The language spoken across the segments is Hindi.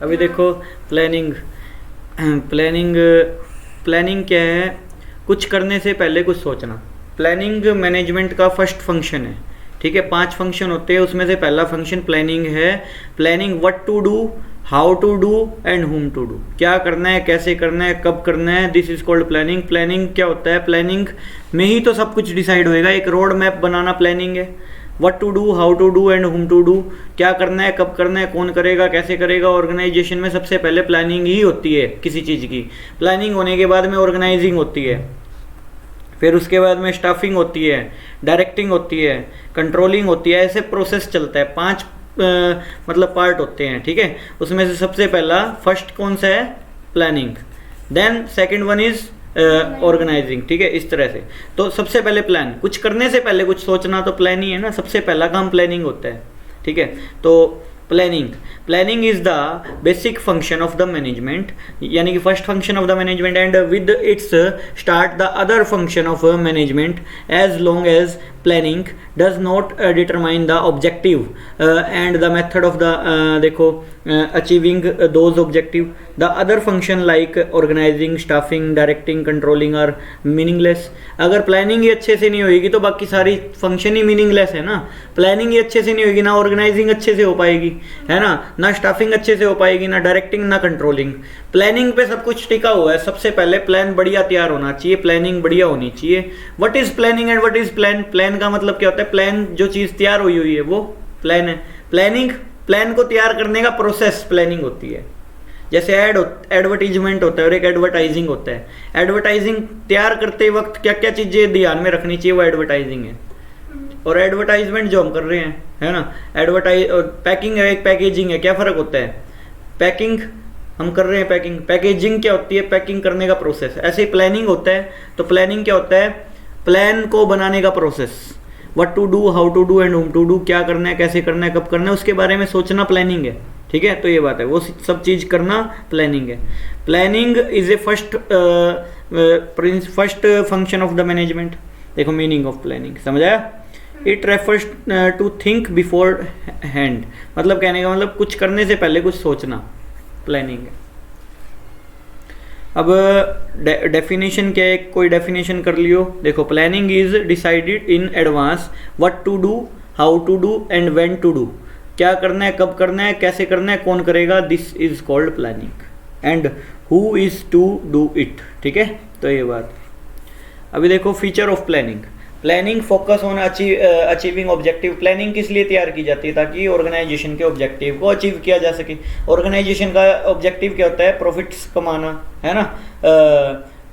अभी देखो प्लानिंग प्लानिंग प्लानिंग क्या है? कुछ करने से पहले कुछ सोचना। प्लानिंग मैनेजमेंट का फर्स्ट फंक्शन है, ठीक है। 5 फंक्शन होते हैं, उसमें से पहला फंक्शन प्लानिंग है। Planning what to do, how to do and whom to do. क्या करना है, कैसे करना है, कब करना है, this is called planning. Planning क्या होता है? प्लानिंग में ही तो सब कुछ डिसाइड होएगा। एक रोड मैप बनाना प्लानिंग है। What to do, how to do and whom to do. क्या करना है, कब करना है, कौन करेगा, कैसे करेगा। ऑर्गेनाइजेशन में सबसे पहले प्लानिंग ही होती है किसी चीज़ की। प्लानिंग होने के बाद में ऑर्गेनाइजिंग होती है, फिर उसके बाद में स्टाफिंग होती है, डायरेक्टिंग होती है, कंट्रोलिंग होती है। ऐसे प्रोसेस चलता है। 5 मतलब पार्ट होते हैं, ठीक है। उसमें से सबसे पहला फर्स्ट कौन सा है? Planning. Then second one is organizing, ठीक है। इस तरह से तो सबसे पहले प्लान, कुछ करने से पहले कुछ सोचना तो प्लान ही है ना। सबसे पहला काम प्लानिंग होता है, ठीक है। तो planning is the basic function of the management, यानी कि first function of the management, and with its start the other function of management as long as planning does not determine the objective and the method of the देखो achieving those objective. The other function like organising, staffing, directing, controlling are meaningless. अगर प्लानिंग ही अच्छे से नहीं होगी तो बाकी सारी फंक्शन ही मीनिंगलेस है ना। प्लानिंग ही अच्छे से नहीं होगी, ना ऑर्गेनाइजिंग अच्छे से हो पाएगी, है ना स्टाफिंग अच्छे से हो पाएगी, ना डायरेक्टिंग, ना कंट्रोलिंग। प्लानिंग पे सब कुछ टिका हुआ है। सबसे पहले प्लान बढ़िया तैयार होना चाहिए, प्लानिंग बढ़िया होनी चाहिए। What is planning and what is plan? Plan का मतलब क्या होता है? प्लान जो चीज़ तैयार हुई हुई है वो प्लान है। प्लानिंग प्लान को तैयार करने का प्रोसेस प्लानिंग होती है। जैसे एडवर्टीजमेंट होता है और एक एडवर्टाइजिंग होता है। एडवर्टाइजिंग तैयार करते वक्त क्या क्या चीज़ें ध्यान में रखनी चाहिए, वो एडवर्टाइजिंग है। और एडवर्टाइजमेंट जो हम कर रहे हैं, है ना, एडवर्टाइज और पैकिंग है, एक पैकेजिंग है। क्या फ़र्क होता है? पैकिंग हम कर रहे हैं, पैकेजिंग क्या होती है? पैकिंग करने का प्रोसेस। ऐसे ही प्लानिंग होता है। तो प्लानिंग क्या होता है? प्लान को बनाने का process. What to do, how to do and whom to do. क्या करना है, कैसे करना है, कब करना है, उसके बारे में सोचना प्लानिंग है, ठीक है। तो ये बात है, वो सब चीज़ करना प्लानिंग है। Planning is a first function of the management. देखो मीनिंग ऑफ प्लानिंग, समझ आया? It refers to think beforehand, मतलब कहने का मतलब कुछ करने से पहले कुछ सोचना, प्लानिंग है। अब डेफिनेशन क्या है? कोई डेफिनेशन कर लियो। देखो planning is decided in advance what to do, how to do and when to do. क्या करना है, कब करना है, कैसे करना है, कौन करेगा, this is called planning. And who is to do it, ठीक है। तो ये बात। अभी देखो feature of planning. Planning focus on achieving objective. Planning किस लिए तैयार की जाती है? ताकि ऑर्गेनाइजेशन के ऑब्जेक्टिव को अचीव किया जा सके। ऑर्गेनाइजेशन का ऑब्जेक्टिव क्या होता है? प्रॉफिट्स कमाना, है ना,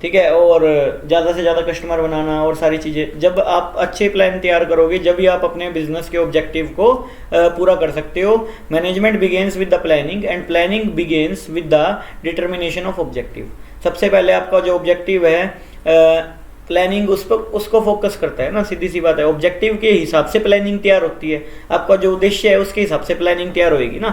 ठीक है, और ज़्यादा से ज़्यादा कस्टमर बनाना और सारी चीज़ें। जब आप अच्छे प्लान तैयार करोगे, जब भी आप अपने बिजनेस के ऑब्जेक्टिव को पूरा कर सकते हो। Management begins with the planning and planning begins with the determination of objective. सबसे पहले आपका जो ऑब्जेक्टिव है, प्लानिंग उसको फोकस करता है ना, सीधी सी बात है। ऑब्जेक्टिव के हिसाब से प्लानिंग तैयार होती है। आपका जो उद्देश्य है उसके हिसाब से प्लानिंग तैयार होएगी ना।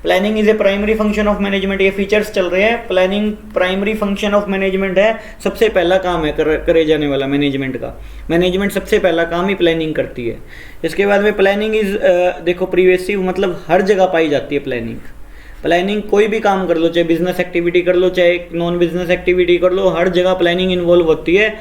Planning is A primary function of management. ये फीचर्स चल रहे हैं। Planning primary function of management है, सबसे पहला काम है करे जाने वाला मैनेजमेंट का। मैनेजमेंट सबसे पहला काम ही प्लानिंग करती है। इसके बाद में प्लानिंग इज देखो प्रिवेसिव, मतलब हर जगह पाई जाती है प्लानिंग। प्लानिंग कोई भी काम कर लो, चाहे बिजनेस एक्टिविटी कर लो, चाहे नॉन बिजनेस एक्टिविटी कर लो, हर जगह प्लानिंग इन्वॉल्व होती है।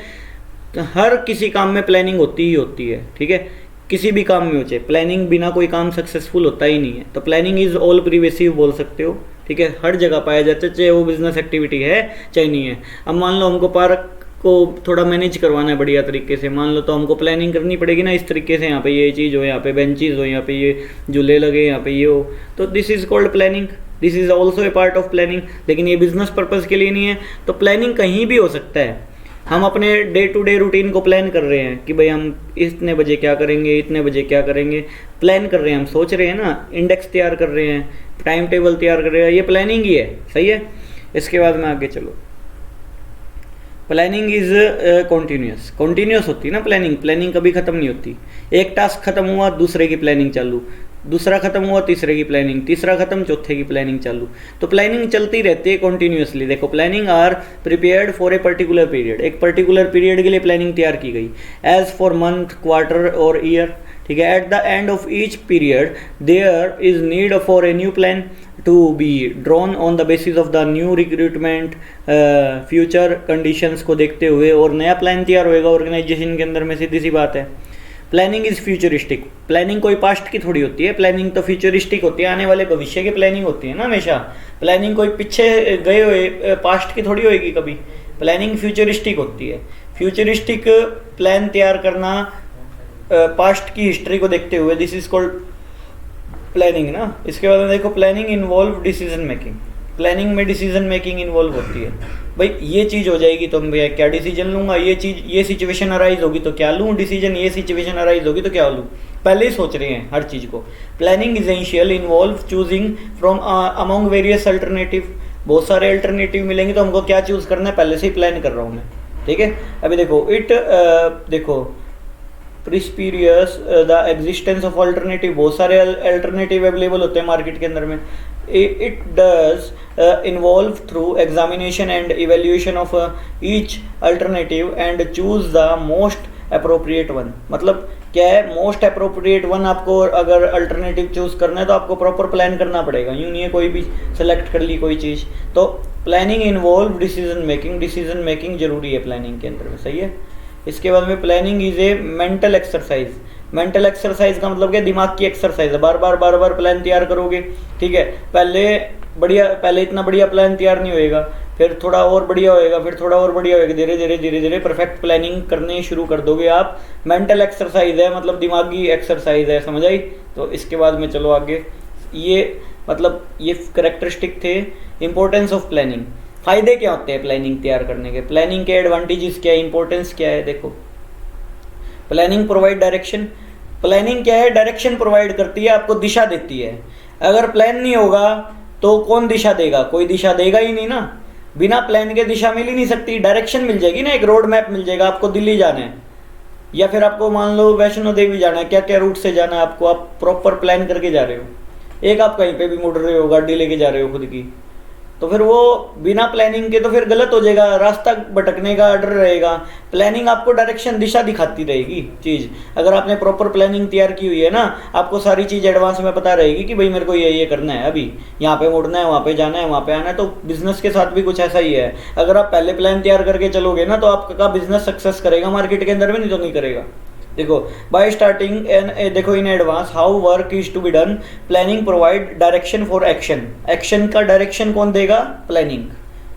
हर किसी काम में प्लानिंग होती ही होती है, ठीक है। किसी भी काम में हो, चाहे प्लानिंग बिना कोई काम सक्सेसफुल होता ही नहीं है। तो प्लानिंग इज ऑल प्रिवेसिव बोल सकते हो, ठीक है। हर जगह पाया जाता है, चाहे वो बिजनेस एक्टिविटी है चाहे नहीं है। अब मान लो हमको पार्क को थोड़ा मैनेज करवाना है बढ़िया तरीके से, मान लो, तो हमको प्लानिंग करनी पड़ेगी ना, इस तरीके से यहाँ पे ये चीज़ हो, यहाँ पे बेंचेज हो, यहाँ पे ये झूले लगे, यहाँ पे ये हो। तो this is called planning, this is also a part of planning. लेकिन ये बिजनेस पर्पज़ के लिए नहीं है। तो प्लानिंग कहीं भी हो सकता है। हम अपने डे टू डे रूटीन को प्लान कर रहे हैं कि भाई हम इतने बजे क्या करेंगे, इतने बजे क्या करेंगे, प्लान कर रहे हैं, हम सोच रहे हैं ना, इंडेक्स तैयार कर रहे हैं, टाइम टेबल तैयार कर रहे हैं, ये प्लानिंग ही है, सही है। इसके बाद में आगे चलो। प्लानिंग इज कॉन्टीन्यूस होती है ना प्लानिंग कभी ख़त्म नहीं होती। एक टास्क खत्म हुआ, दूसरे की प्लानिंग चालू, दूसरा खत्म हुआ, तीसरे की प्लानिंग, तीसरा खत्म, चौथे की प्लानिंग चालू। तो प्लानिंग चलती रहती है कॉन्टीन्यूसली। देखो planning are prepared for a particular period. एक पर्टिकुलर पीरियड के लिए प्लानिंग तैयार की गई। एज फॉर मंथ, क्वार्टर और ईयर, ठीक है। At the end of each period there is need for a new plan to be drawn on the basis of the new recruitment future conditions को देखते हुए, और नया प्लान तैयार होएगा ऑर्गेनाइजेशन के अंदर में, सीधी सी बात है। प्लानिंग इज़ फ्यूचरिस्टिक, प्लानिंग कोई पास्ट की थोड़ी होती है, प्लानिंग तो फ्यूचरिस्टिक होती है, आने वाले भविष्य की प्लानिंग होती है ना हमेशा। प्लानिंग कोई पीछे गए हुए पास्ट की थोड़ी होएगी कभी, प्लानिंग फ्यूचरिस्टिक होती है। फ्यूचरिस्टिक प्लान तैयार करना पास्ट की हिस्ट्री को देखते हुए, दिस इज कॉल्ड प्लानिंग ना। इसके बाद में देखो planning involve decision making, planning में डिसीजन मेकिंग इन्वॉल्व होती है। भाई ये चीज़ हो जाएगी तो मैं क्या डिसीजन लूँगा, ये चीज़, ये सिचुएशन अराइज होगी तो क्या लूँ डिसीजन, ये सिचुएशन अराइज होगी तो क्या लूँ, पहले ही सोच रहे हैं हर चीज़ को। Planning essential involve choosing from among various alternative, बहुत सारे अल्टरनेटिव मिलेंगे तो हमको क्या चूज़ करना है पहले से ही प्लान कर रहा हूँ मैं, ठीक है। अभी देखो देखो प्रिस्पीरियस द एग्जिस्टेंस ऑफ अल्टरनेटिव, बहुत सारे अल्टरनेटिव अवेलेबल होते हैं मार्केट के अंदर में। It does involve through examination and evaluation of each alternative and choose the most appropriate one. मतलब क्या है, मोस्ट अप्रोप्रिएट वन आपको अगर अल्टरनेटिव चूज करना है तो आपको प्रॉपर प्लान करना पड़ेगा, यूँ नहीं है कोई भी सेलेक्ट कर ली कोई चीज़। तो planning involve decision making, decision making जरूरी है प्लानिंग के अंदर में, सही है। इसके बाद में planning is A mental exercise, mental exercise का मतलब क्या, दिमाग की एक्सरसाइज है, बार बार प्लान तैयार करोगे, ठीक है। पहले इतना बढ़िया प्लान तैयार नहीं होएगा, फिर थोड़ा और बढ़िया होएगा, फिर थोड़ा और बढ़िया होएगा, धीरे धीरे परफेक्ट प्लानिंग करने शुरू कर दोगे आप। मेंटल एक्सरसाइज है, मतलब दिमागी एक्सरसाइज है, समझ आई। तो इसके बाद में चलो आगे, ये मतलब ये कैरेक्टरिस्टिक थे इंपॉर्टेंस ऑफ प्लानिंग। फायदे क्या होते हैं प्लानिंग तैयार करने के, प्लानिंग के एडवांटेजेस क्या है, इंपॉर्टेंस क्या है। देखो प्लानिंग प्रोवाइड डायरेक्शन, प्लानिंग क्या है, डायरेक्शन प्रोवाइड करती है, आपको दिशा देती है। अगर प्लान नहीं होगा तो कौन दिशा देगा, कोई दिशा देगा ही नहीं ना, बिना प्लान के दिशा मिल ही नहीं सकती। डायरेक्शन मिल जाएगी ना, एक रोड मैप मिल जाएगा, आपको दिल्ली जाना है या फिर आपको मान लो वैष्णो देवी जाना है, क्या क्या रूट से जाना है आपको, आप प्रॉपर प्लान करके जा रहे हो। एक आप कहीं पे भी मुड़ रहे हो, गाड़ी लेके जा रहे हो खुद की, तो फिर वो बिना प्लानिंग के तो फिर गलत हो जाएगा, रास्ता भटकने का डर रहेगा। प्लानिंग आपको डायरेक्शन, दिशा दिखाती रहेगी चीज़। अगर आपने प्रॉपर प्लानिंग तैयार की हुई है ना, आपको सारी चीज़ एडवांस में पता रहेगी कि भाई मेरे को ये करना है, अभी यहाँ पे मुड़ना है, वहाँ पे जाना है, वहाँ पे आना है। तो बिजनेस के साथ भी कुछ ऐसा ही है, अगर आप पहले प्लान तैयार करके चलोगे ना तो आपका बिजनेस सक्सेस करेगा मार्केट के अंदर में, नहीं तो नहीं करेगा। देखो बाय स्टार्टिंग एंड देखो in advance how work is to be done, planning provide direction for action, action का डायरेक्शन कौन देगा, प्लानिंग,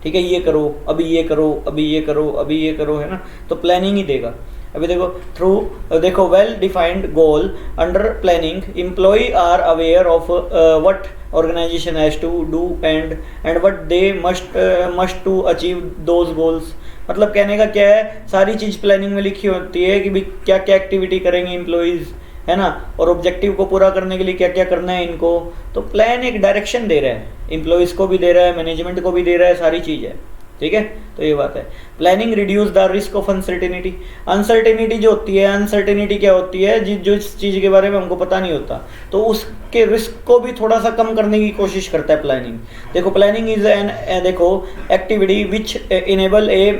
ठीक है। ये करो, अभी ये करो, अभी ये करो, अभी ये करो, है ना, तो प्लानिंग ही देगा। अभी देखो well defined goal under planning, employ are aware of what organization has to do and what they must to achieve those goals। मतलब कहने का क्या है, सारी चीज़ प्लानिंग में लिखी होती है कि भाई क्या क्या एक्टिविटी करेंगे एम्प्लॉइज़, है ना, और ऑब्जेक्टिव को पूरा करने के लिए क्या क्या करना है इनको। तो प्लान एक डायरेक्शन दे रहा है, एम्प्लॉइज़ को भी दे रहा है, मैनेजमेंट को भी दे रहा है, सारी चीज़ है, ठीक है। तो ये बात है। Planning reduce the risk of uncertainty, uncertainty जो होती है, अनसर्टेनिटी क्या होती है, जो इस चीज़ के बारे में हमको पता नहीं होता, तो उसके रिस्क को भी थोड़ा सा कम करने की कोशिश करता है प्लानिंग। देखो प्लानिंग इज एन देखो activity which enable a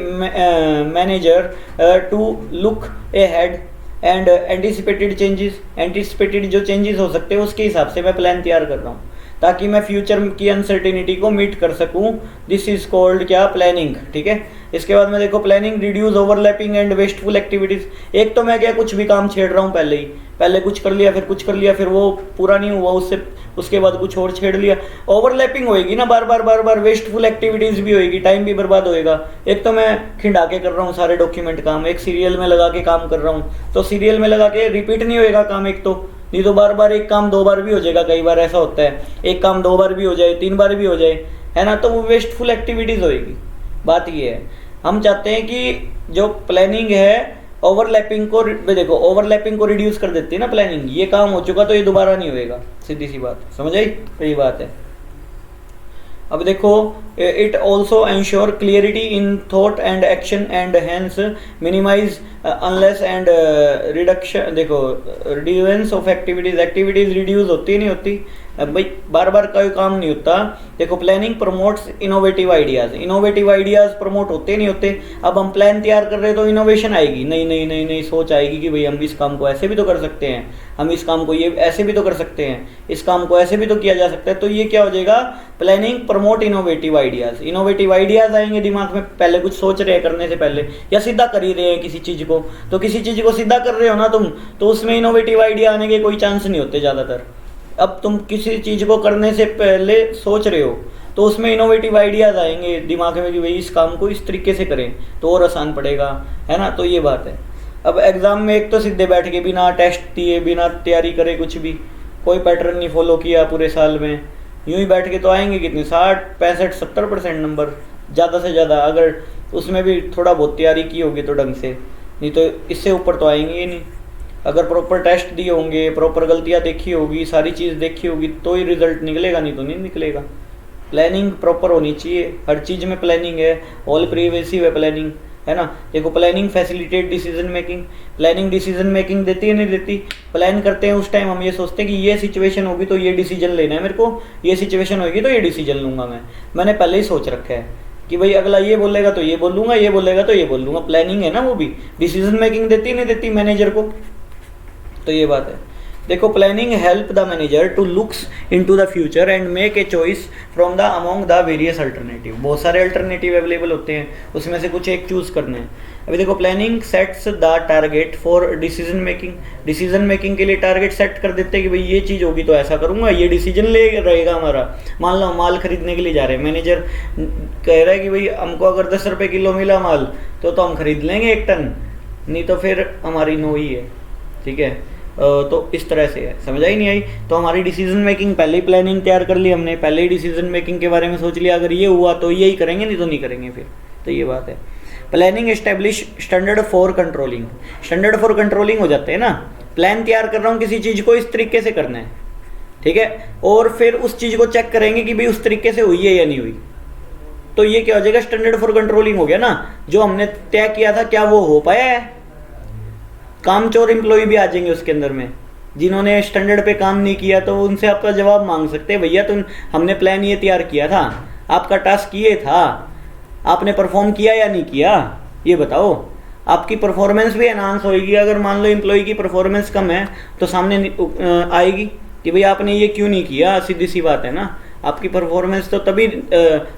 manager to look ahead and anticipated changes, anticipated जो चेंजेस हो सकते हैं उसके हिसाब से मैं प्लान तैयार कर रहा हूँ ताकि मैं फ्यूचर की अनसर्टेनिटी को मीट कर सकूं। दिस इज कॉल्ड क्या, प्लानिंग, ठीक है। इसके बाद में देखो planning reduce overlapping and wasteful activities. एक तो मैं क्या कुछ भी काम छेड़ रहा हूँ पहले कुछ कर लिया, फिर कुछ कर लिया, फिर वो पूरा नहीं हुआ, उसके बाद कुछ और छेड़ लिया, ओवरलैपिंग होएगी ना, बार बार वेस्टफुल एक्टिविटीज भी होएगी, टाइम भी बर्बाद होएगा। एक तो मैं खिंडा के कर रहा हूँ सारे डॉक्यूमेंट काम, एक सीरियल में लगा के काम कर रहा हूँ, तो सीरियल में लगा के रिपीट नहीं होएगा काम, एक तो नहीं तो बार एक काम 2 बार भी हो जाएगा, कई बार ऐसा होता है एक काम 2 बार भी हो जाए, 3 बार भी हो जाए, है ना, तो वो वेस्टफुल एक्टिविटीज होएगी। बात ये है, हम चाहते हैं कि जो प्लानिंग है ओवरलैपिंग को, देखो ओवरलैपिंग को रिड्यूस कर देती है ना प्लानिंग, ये काम हो चुका तो ये दोबारा नहीं होएगा, सीधी सी बात, समझ आई, तो ये बात है। अब देखो it also ensure clarity in thought and action and hence minimize unless and reduction, देखो रिड्यूसेंस ऑफ एक्टिविटीज, एक्टिविटीज रिड्यूस होती नहीं होती, भाई बार बार कोई काम नहीं होता। देखो planning promotes innovative ideas, innovative ideas promote होते नहीं होते। अब हम प्लान तैयार कर रहे हैं तो इनोवेशन आएगी, नई नई नई नई सोच आएगी कि भाई हम इस काम को ऐसे भी तो कर सकते हैं, हम इस काम को ये ऐसे भी तो कर सकते हैं, इस काम को ऐसे भी तो किया जा सकता है। तो ये क्या हो जाएगा, planning promote innovative ideas, innovative ideas आएंगे दिमाग में, पहले कुछ सोच रहे हैं करने से पहले, या सीधा कर ही रहे हैं किसी चीज़ को, तो किसी चीज़ को सीधा कर रहे हो ना तुम, तो उसमें इनोवेटिव आइडिया आने के कोई चांस नहीं होते ज़्यादातर। अब तुम किसी चीज़ को करने से पहले सोच रहे हो तो उसमें इनोवेटिव आइडियाज़ आएंगे दिमाग में कि भाई इस काम को इस तरीके से करें तो और आसान पड़ेगा, है ना। तो ये बात है। अब एग्ज़ाम में एक तो सीधे बैठ के बिना टेस्ट दिए, बिना तैयारी करे, कुछ भी कोई पैटर्न नहीं फॉलो किया पूरे साल में, यूं ही बैठ के तो आएंगे कितने 60 65 70% नंबर ज़्यादा से ज़्यादा, अगर उसमें भी थोड़ा बहुत तैयारी की होगी तो ढंग से, नहीं तो इससे ऊपर तो आएंगे ही नहीं। अगर प्रॉपर टेस्ट दिए होंगे, प्रॉपर गलतियाँ देखी होगी, सारी चीज़ देखी होगी तो ही रिजल्ट निकलेगा, नहीं तो नहीं निकलेगा। प्लानिंग प्रॉपर होनी चाहिए, हर चीज़ में प्लानिंग है, ऑल प्रिवेसिव है प्लानिंग, है ना। देखो planning facilitate decision making, planning decision making देती है नहीं देती। प्लान करते हैं उस टाइम हम ये सोचते हैं कि ये सिचुएशन होगी तो ये डिसीजन लेना है मेरे को, ये सिचुएशन होगी तो ये डिसीजन लूँगा मैंने पहले ही सोच रखा है कि भाई अगला ये बोलेगा तो ये बोलूँगा, ये बोलेगा तो ये बोल लूँगा। प्लानिंग है ना, वो भी डिसीजन मेकिंग देती नहीं देती मैनेजर को, तो ये बात है। देखो planning help the manager to looks into the future and make a choice from the among the various alternative. बहुत सारे अल्टरनेटिव अवेलेबल होते हैं, उसमें से कुछ एक चूज करना है। अभी देखो planning sets the target for decision making, decision making के लिए टारगेट सेट कर देते हैं कि भाई ये चीज़ होगी तो ऐसा करूँगा, ये डिसीजन ले रहेगा हमारा। मान लो माल खरीदने के लिए जा रहे हैं, मैनेजर कह रहा है कि भाई हमको अगर 10 रुपये किलो मिला माल तो हम खरीद लेंगे 1 टन, नहीं तो फिर हमारी नो ही है, ठीक है। तो इस तरह से है, समझ आई नहीं आई। तो हमारी डिसीजन मेकिंग पहले ही प्लानिंग तैयार कर ली हमने, पहले ही डिसीजन मेकिंग के बारे में सोच लिया, अगर ये हुआ तो यही करेंगे, नहीं तो नहीं करेंगे फिर, तो ये बात है। Planning establish standard for controlling, standard for controlling हो जाते हैं ना। प्लान तैयार कर रहा हूँ किसी चीज़ को इस तरीके से करना है, ठीक है, और फिर उस चीज़ को चेक करेंगे कि भाई उस तरीके से हुई है या नहीं हुई, तो ये क्या हो जाएगा, स्टैंडर्ड फॉर कंट्रोलिंग हो गया ना। जो हमने तय किया था क्या वो हो पाया है। कामचोर एम्प्लॉय भी आ जाएंगे उसके अंदर में, जिन्होंने स्टैंडर्ड पे काम नहीं किया, तो उनसे आपका जवाब मांग सकते हैं, भैया तुम हमने प्लान ये तैयार किया था, आपका टास्क ये था, आपने परफॉर्म किया या नहीं किया, ये बताओ। आपकी परफॉर्मेंस भी एनहांस होएगी। अगर मान लो एम्प्लॉय की परफॉर्मेंस कम है तो सामने आएगी कि भाई आपने ये क्यों नहीं किया, सीधी सी बात है ना। आपकी परफॉर्मेंस तो तभी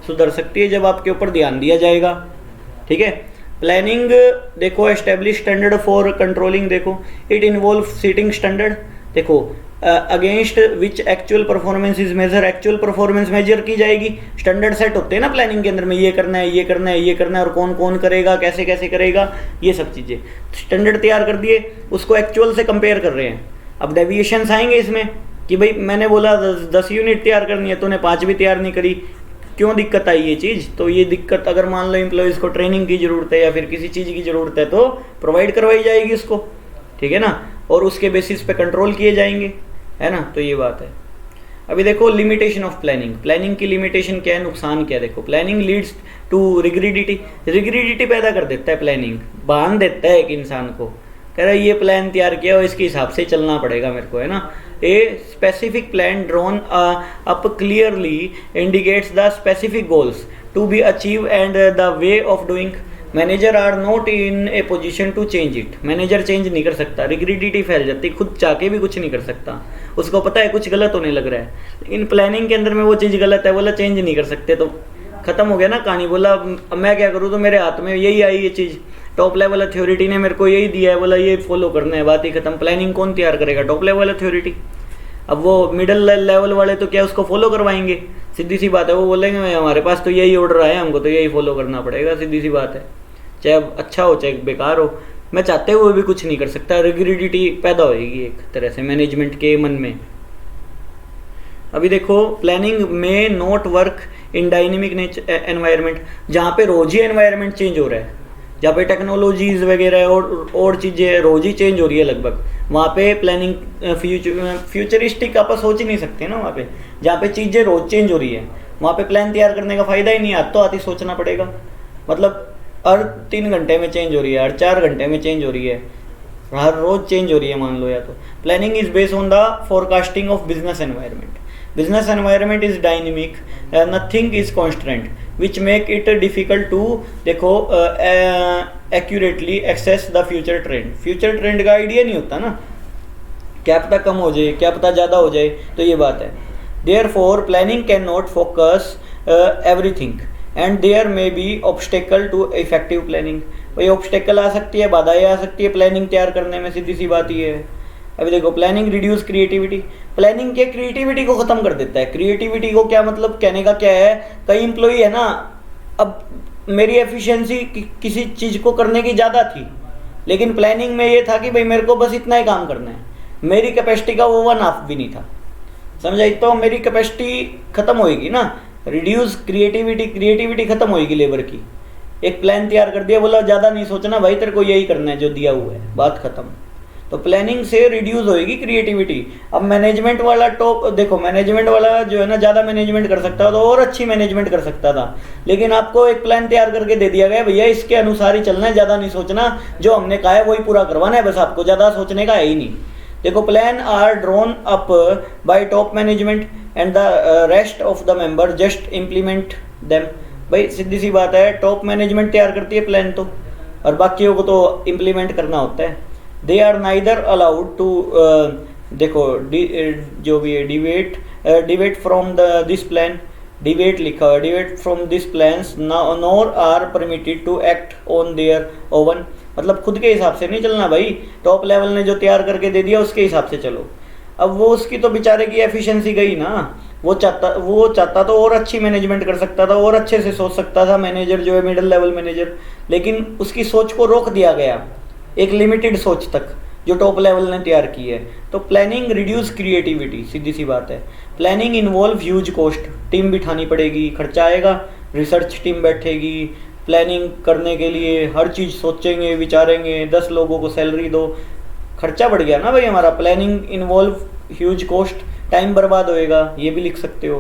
सुधर सकती है जब आपके ऊपर ध्यान दिया जाएगा, ठीक है। प्लानिंग देखो एस्टेब्लिश स्टैंडर्ड फॉर कंट्रोलिंग, देखो इट इन्वॉल्व सेटिंग स्टैंडर्ड, देखो against which actual performance is measure, actual performance measure की जाएगी। स्टैंडर्ड सेट होते हैं ना प्लानिंग के अंदर में, ये करना है, ये करना है, ये करना है, और कौन कौन करेगा, कैसे कैसे करेगा, ये सब चीज़ें स्टैंडर्ड तैयार कर दिए, उसको एक्चुअल से कंपेयर कर रहे हैं। अब डेविएशंस आएंगे इसमें कि भाई मैंने बोला 10 यूनिट तैयार करनी है, तूने 5 भी तैयार नहीं करी, क्यों दिक्कत आई ये चीज़। तो ये दिक्कत अगर मान लो एम्प्लॉयज़ को ट्रेनिंग की ज़रूरत है या फिर किसी चीज़ की ज़रूरत है तो प्रोवाइड करवाई जाएगी उसको, ठीक है ना, और उसके बेसिस पे कंट्रोल किए जाएंगे, है ना। तो ये बात है। अभी देखो लिमिटेशन ऑफ प्लानिंग, प्लानिंग की लिमिटेशन क्या है, नुकसान क्या है। देखो प्लानिंग लीड्स टू रिग्रिडिटी, रिग्रिडिटी पैदा कर देता है प्लानिंग, बांध देता है एक इंसान को, कह रहा है ये प्लान तैयार किया और इसके हिसाब से चलना पड़ेगा मेरे को, है ना। A specific plan drawn up clearly indicates the specific goals to be achieve and the way of doing. Manager are not in a position to change it, manager change नहीं कर सकता, रिग्रिडिटी फैल जाती, खुद चाह के भी कुछ नहीं कर सकता, उसको पता है कुछ गलत होने लग रहा है, लेकिन प्लानिंग के अंदर में वो चीज़ गलत है, बोला चेंज नहीं कर सकते, तो खत्म हो गया ना कहानी। बोला अब मैं क्या करूँ, तो मेरे हाथ में यही आई ये चीज़, टॉप लेवल अथॉरिटी ने मेरे को यही दिया है, बोला ये फॉलो करना है, बात ही खत्म। प्लानिंग कौन तैयार करेगा, टॉप लेवल अथॉरिटी। अब वो मिडिल लेवल वाले तो क्या उसको फॉलो करवाएंगे, सीधी सी बात है, वो बोलेंगे हमारे पास तो यही ऑर्डर आया, हमको तो यही फॉलो करना पड़ेगा, सीधी सी बात है, चाहे अच्छा हो चाहे बेकार हो। मैं चाहते हुए भी कुछ नहीं कर सकता, रिग्रिडिटी पैदा होएगी एक तरह से मैनेजमेंट के मन में। अभी देखो प्लानिंग में not work in dynamic environment, जहाँ पे रोज ही एनवायरनमेंट चेंज हो रहा है, जहाँ पे टेक्नोलॉजीज वगैरह और चीज़ें रोज ही चेंज हो रही है लगभग, वहाँ पे प्लानिंग फ्यूचरिस्टिक आप सोच ही नहीं सकते ना। वहाँ पे जहाँ पे चीज़ें रोज चेंज हो रही है वहाँ पे प्लान तैयार करने का फ़ायदा ही नहीं है, तो आती सोचना पड़ेगा। मतलब हर 3 घंटे में चेंज हो रही है, हर 4 घंटे में चेंज हो रही है, हर रोज चेंज हो रही है मान लो। या तो planning is based on the forecasting of business environment. Business environment is dynamic, nothing is constant which make it difficult to देखो accurately assess the future trend. Future trend का आइडिया नहीं होता ना, क्या पता कम हो जाए, क्या पता ज़्यादा हो जाए, तो ये बात है। Therefore planning can not focus everything and there may be obstacle to effective planning. भाई ऑब्स्टेकल आ सकती है, बाधाएं आ सकती है प्लानिंग तैयार करने में, सीधी सी बात ये है। अभी देखो प्लानिंग रिड्यूस क्रिएटिविटी, प्लानिंग के क्रिएटिविटी को ख़त्म कर देता है। क्रिएटिविटी को क्या मतलब, कहने का क्या है, कई एम्प्लॉई है ना, अब मेरी एफिशिएंसी किसी चीज़ को करने की ज़्यादा थी, लेकिन प्लानिंग में ये था कि भाई मेरे को बस इतना ही काम करना है, मेरी कैपेसिटी का वो 1/2 भी नहीं था, समझा। तो मेरी कैपेसिटी खत्म होएगी ना, रिड्यूस क्रिएटिविटी, क्रिएटिविटी खत्म होएगी लेबर की। एक प्लान तैयार कर दिया, बोला ज़्यादा नहीं सोचना भाई, तेरे को यही करना है जो दिया हुआ है, बात खत्म। तो प्लानिंग से रिड्यूस होएगी क्रिएटिविटी। अब मैनेजमेंट वाला टॉप देखो, मैनेजमेंट वाला जो है ना, ज़्यादा मैनेजमेंट कर सकता था तो और अच्छी मैनेजमेंट कर सकता था, लेकिन आपको एक प्लान तैयार करके दे दिया गया, भैया इसके अनुसार ही चलना है, ज़्यादा नहीं सोचना, जो हमने कहा है वही पूरा करवाना है बस, आपको ज़्यादा सोचने का है ही नहीं। देखो plan are drawn up by top management and the rest of the member just implement them. भाई सीधी सी बात है, टॉप मैनेजमेंट तैयार करती है प्लान तो, और बाकियों को तो इम्प्लीमेंट करना होता है। They are neither allowed to देखो जो भी है deviate from the this plan, deviate लिखा हुआ है, deviate from this plans nor are permitted to act on their own. मतलब खुद के हिसाब से नहीं चलना भाई, टॉप लेवल ने जो तैयार करके दे दिया उसके हिसाब से चलो। अब वो उसकी तो बेचारे की एफिशिएंसी गई ना, वो चाहता तो और अच्छी मैनेजमेंट कर सकता था, और अच्छे से सोच सकता था मैनेजर जो है, मिडिल लेवल मैनेजर, लेकिन उसकी सोच को रोक दिया गया एक लिमिटेड सोच तक जो टॉप लेवल ने तैयार की है। तो प्लानिंग रिड्यूस क्रिएटिविटी, सीधी सी बात है। Planning involve huge cost, team बिठानी पड़ेगी, खर्चा आएगा, रिसर्च टीम बैठेगी प्लानिंग करने के लिए, हर चीज़ सोचेंगे विचारेंगे, 10 लोगों को सैलरी दो, खर्चा बढ़ गया ना भाई हमारा। Planning involve huge cost, time बर्बाद होएगा, ये भी लिख सकते हो।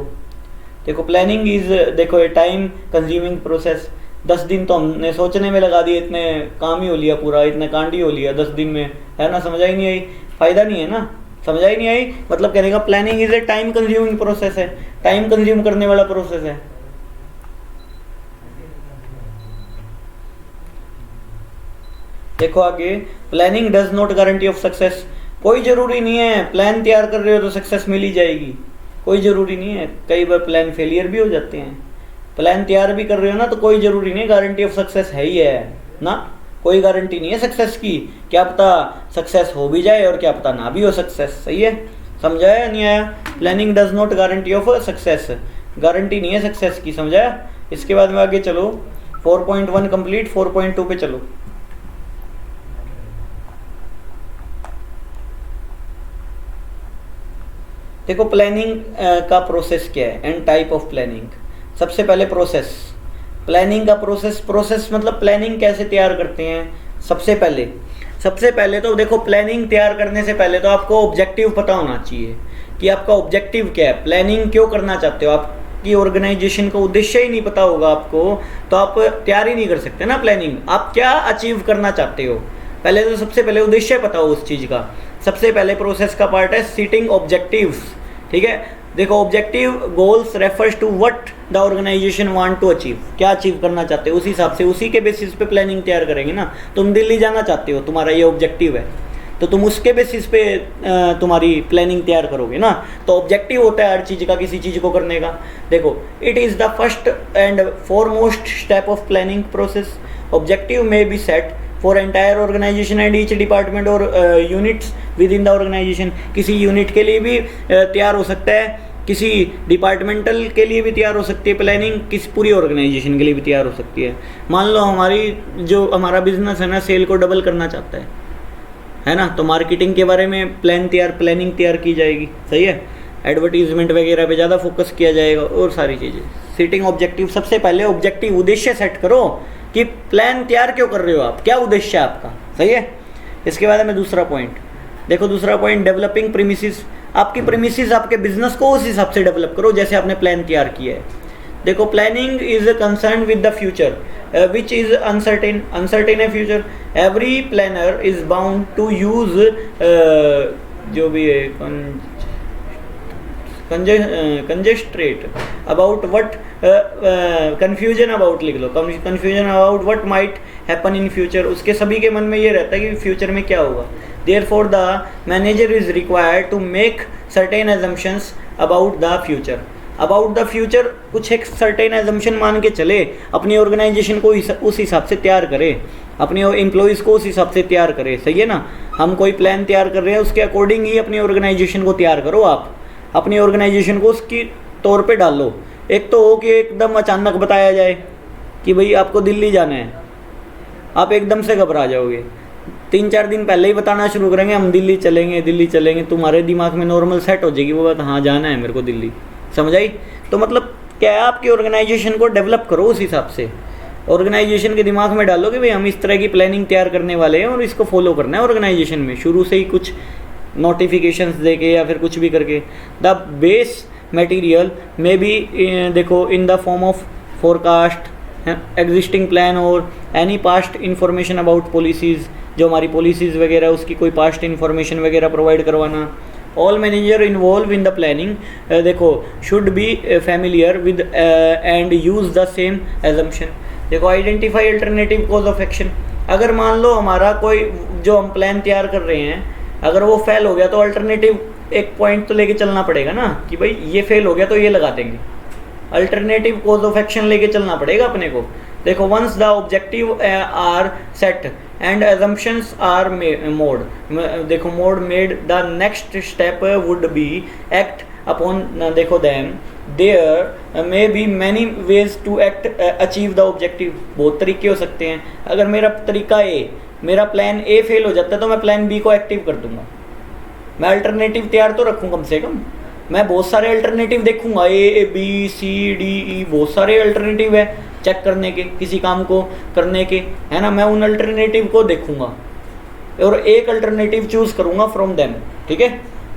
देखो प्लानिंग इज देखो ए टाइम कंज्यूमिंग प्रोसेस। 10 दिन तो हमने सोचने में लगा दिए, इतने काम ही हो लिया पूरा, इतने कांड ही हो लिया 10 दिन में, है ना। समझा ही नहीं आई, फायदा नहीं है ना, समझा ही नहीं आई। मतलब कहने का planning is A time consuming process है, टाइम कंज्यूम करने वाला प्रोसेस है। देखो आगे, planning does not guarantee of success. कोई जरूरी नहीं है प्लान तैयार कर रहे हो तो सक्सेस मिल ही जाएगी, कोई जरूरी नहीं है। कई बार प्लान फेलियर भी हो जाते हैं। प्लान तैयार भी कर रहे हो ना तो कोई जरूरी नहीं गारंटी ऑफ सक्सेस है ही है ना, कोई गारंटी नहीं है सक्सेस की। क्या पता सक्सेस हो भी जाए और क्या पता ना भी हो सक्सेस। सही है, समझाया नहीं आया? Planning does not guarantee of success, guarantee नहीं है सक्सेस की, समझाया। इसके बाद में आगे चलो, 4.1 कंप्लीट, 4.2 पे चलो। देखो प्लानिंग का प्रोसेस क्या है एंड टाइप ऑफ प्लानिंग। सबसे पहले प्रोसेस, प्लानिंग का प्रोसेस मतलब प्लानिंग कैसे तैयार करते हैं। सबसे पहले तो देखो प्लानिंग तैयार करने से पहले तो आपको ऑब्जेक्टिव पता होना चाहिए कि आपका ऑब्जेक्टिव क्या है, प्लानिंग क्यों करना चाहते हो। आपकी ऑर्गेनाइजेशन का उद्देश्य ही नहीं पता होगा आपको तो आप तैयार ही नहीं कर सकते ना प्लानिंग। आप क्या अचीव करना चाहते हो, पहले तो सबसे पहले उद्देश्य पता हो उस चीज़ का। सबसे पहले प्रोसेस का पार्ट है सीटिंग ऑब्जेक्टिव्स, ठीक है। देखो objective goals refers to what the organization want to achieve, क्या अचीव करना चाहते हो, उस हिसाब से उसी के बेसिस पे प्लानिंग तैयार करेंगे ना। तुम दिल्ली जाना चाहते हो, तुम्हारा ये ऑब्जेक्टिव है, तो तुम उसके बेसिस पे तुम्हारी प्लानिंग तैयार करोगे ना। तो ऑब्जेक्टिव होता है हर चीज़ का, किसी चीज़ को करने का। देखो it is the first and foremost step of planning process. Objective may be set for entire organisation and each department और units within the organisation. किसी यूनिट के लिए भी तैयार हो सकता है, किसी डिपार्टमेंटल के लिए भी तैयार हो सकती है प्लानिंग, किसी पूरी ऑर्गेनाइजेशन के लिए भी तैयार हो सकती है। मान लो हमारा बिजनेस है ना, सेल को डबल करना चाहता है ना, तो मार्केटिंग के बारे में प्लानिंग तैयार की जाएगी। सही है, एडवर्टीजमेंट वगैरह पे ज़्यादा फोकस किया जाएगा और सारी चीज़ें। सीटिंग ऑब्जेक्टिव, सबसे पहले ऑब्जेक्टिव उद्देश्य सेट करो कि प्लान तैयार क्यों कर रहे हो आप, क्या उद्देश्य है आपका। सही है। इसके बाद में दूसरा पॉइंट, देखो दूसरा पॉइंट डेवलपिंग प्रीमिसेस। आपकी प्रीमिसेस आपके बिजनेस को उस हिसाब से डेवलप करो जैसे आपने प्लान तैयार किया है। देखो planning is concern with the future which is uncertain है future. Every planner is bound to use जो भी है conjecture about what confusion about लिख लो, confusion about what might happen in future. उसके सभी के मन में ये रहता है कि फ्यूचर में क्या होगा। Therefore the manager is required to make certain assumptions about the future. About the future कुछ एक सर्टेन एजम्पशन मान के चले, अपनी ऑर्गेनाइजेशन को उस हिसाब से तैयार करे, अपने एम्प्लॉयज़ को उस हिसाब से तैयार करे। सही है ना, हम कोई प्लान तैयार कर रहे हैं उसके अकॉर्डिंग ही अपनी ऑर्गेनाइजेशन को तैयार करो। आप अपनी ऑर्गेनाइजेशन को उसकी तौर पे डालो। एक तो हो कि एकदम अचानक बताया जाए कि भाई आपको दिल्ली जाना है, आप एकदम से घबरा जाओगे। 3-4 दिन पहले ही बताना शुरू करेंगे हम दिल्ली चलेंगे, तुम्हारे दिमाग में नॉर्मल सेट हो जाएगी वो बात, हाँ जाना है मेरे को दिल्ली। समझ आई? तो मतलब क्या है, आपकी ऑर्गेनाइजेशन को डेवलप करो उस हिसाब से। ऑर्गेनाइजेशन के दिमाग में डालो कि भाई हम इस तरह की प्लानिंग तैयार करने वाले हैं और इसको फॉलो करना है ऑर्गेनाइजेशन में, शुरू से ही कुछ नोटिफिकेशंस दे के या फिर कुछ भी करके। The base material may be देखो in the form of forecast, existing plan और any past information about policies, जो हमारी पॉलिसीज़ वगैरह उसकी कोई पास्ट इंफॉर्मेशन वगैरह प्रोवाइड करवाना। All manager involve in the planning देखो should be familiar with and use the same assumption. देखो identify alternative course of action. अगर मान लो हमारा कोई जो हम प्लान तैयार कर रहे हैं अगर वो फेल हो गया तो अल्टरनेटिव एक पॉइंट तो लेके चलना पड़ेगा ना कि भाई ये फेल हो गया तो ये लगा देंगे। अल्टरनेटिव कॉज ऑफ एक्शन लेके चलना पड़ेगा अपने को। देखो once the objective are set and assumptions are mode, देखो mode made, the next step would be act upon देखो them there may be many ways to act achieve the objective. बहुत तरीके हो सकते हैं। अगर मेरा तरीका ए, मेरा प्लान ए फेल हो जाता है तो मैं प्लान बी को एक्टिव कर दूंगा। मैं अल्टरनेटिव तैयार तो रखूँ कम से कम, मैं बहुत सारे अल्टरनेटिव देखूंगा, A B C D E बहुत सारे अल्टरनेटिव है चेक करने के, किसी काम को करने के, है ना। मैं उन अल्टरनेटिव को देखूंगा और एक अल्टरनेटिव चूज करूंगा फ्रॉम देम। ठीक है,